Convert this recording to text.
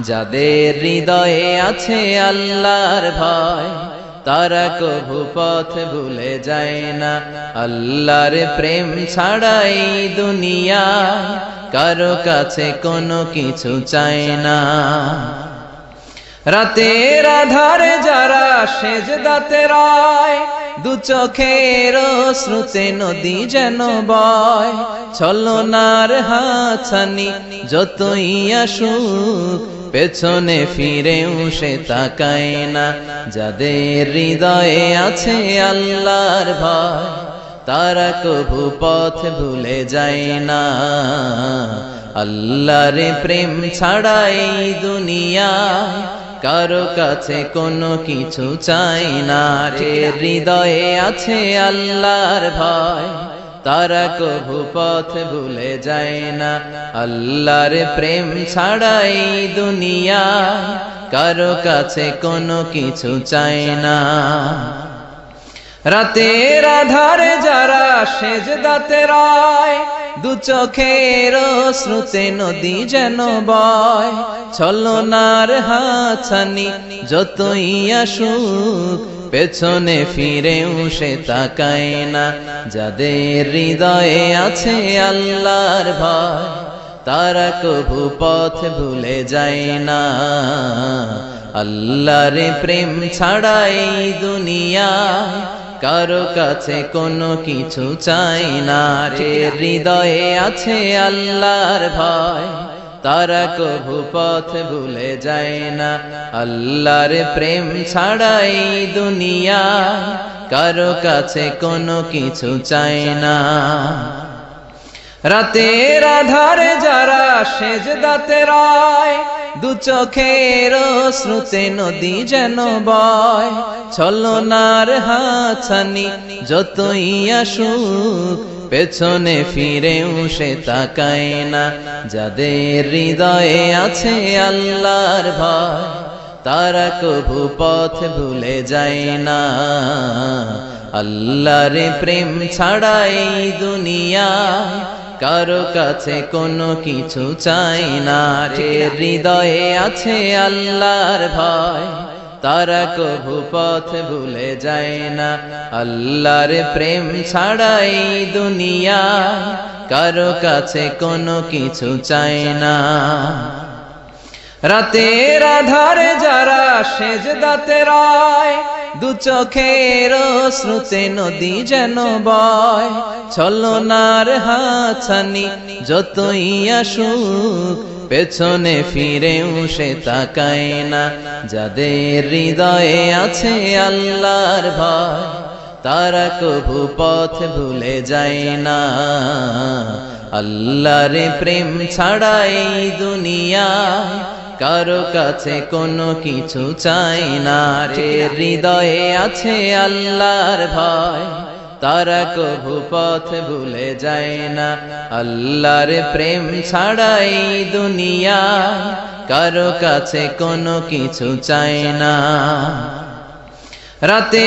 যাদের হৃদয়ে আছে আল্লাহর ভয়, তারা কভু পথ ভুলে যায় না। আল্লাহর প্রেম ছাড়াই দুনিয়ায় কারো কাছে কোনো কিছু চায় না। রাতের আধারে যারা সেজদাতে রয়, দু চোখের শ্রুতে নদী যেন বয়। ছলনার হাতছানি যতই আসুক, পেছনে ফিরেও সে তাকায় না। যাদের হৃদয়ে আছে আল্লাহর ভয়, তারা কভু পথ ভুলে যায় না। আল্লাহর প্রেম ছাড়াই দুনিয়ায় কারো কাছে কোনো কিছু চাই না। হৃদয়ে আছে আল্লাহর ভয়, তারা কভু পথ ভুলে যায় না। আল্লাহর প্রেম ছাড়াই দুনিয়ায় কারো কাছে কোনো কিছু চাই না। রাতের আধারে যারা সেজদাতে রয়, দু চোখের শ্রুতে নদী যেন বয়। ছলনার হাতছানি যতই আসুক, পেছনে ফিরেও সে তাকায় না। যাদের হৃদয়ে আছে আল্লাহর ভয়, তারা কভু পথ ভুলে যায় না। আল্লাহর প্রেম ছাড়াই দুনিয়ায় কারো কাছে কোনো কিছু চাই না। হৃদয়ে আছে আল্লাহর ভয়, তারা কভু পথ ভুলে যায় না। আল্লাহর প্রেম ছাড়াই দুনিয়ায় কারো কাছে কোনো কিছু চাই না। রাতের আধারে যারা সেজদাতে রয়, দু চোখের শ্রুতে নদী যেন বয়। ছলনার হাতছানি যতই আসুক, পেছনে ফিরেও সে তাকায় না। যাদের হৃদয়ে আছে আল্লাহর ভয়, তারা কভু পথ ভুলে যায় না। আল্লাহর প্রেম ছাড়াই দুনিয়ায় কারো কাছে কোনো কিছু চাই না। হৃদয়ে আছে আল্লাহর ভয়, তারা কভু পথ ভুলে যায় না। আল্লাহর প্রেম ছাড়াই দুনিয়ায় কারো কাছে কোনো কিছু চাই না। রাতের আধারে যারা সেজদাতে রয়, দু চোখের শ্রুতে নদী যেন বয়। ছলনার হাতছানি যতই আসুক, পেছনে ফিরেও সে তাকায় না। যাদের হৃদয়ে আছে আল্লাহর ভয়, তারা কভু পথ ভুলে যায় না। আল্লাহর প্রেম ছাড়াই দুনিয়ায় কারো কাছে কোনো কিছু চাই না। হৃদয়ে আছে আল্লাহর ভয়, তারা কভু পথ ভুলে যায় না। আল্লাহর প্রেম ছাড়াই দুনিয়ায় কারো কাছে কোনো কিছু চাই না। রাতে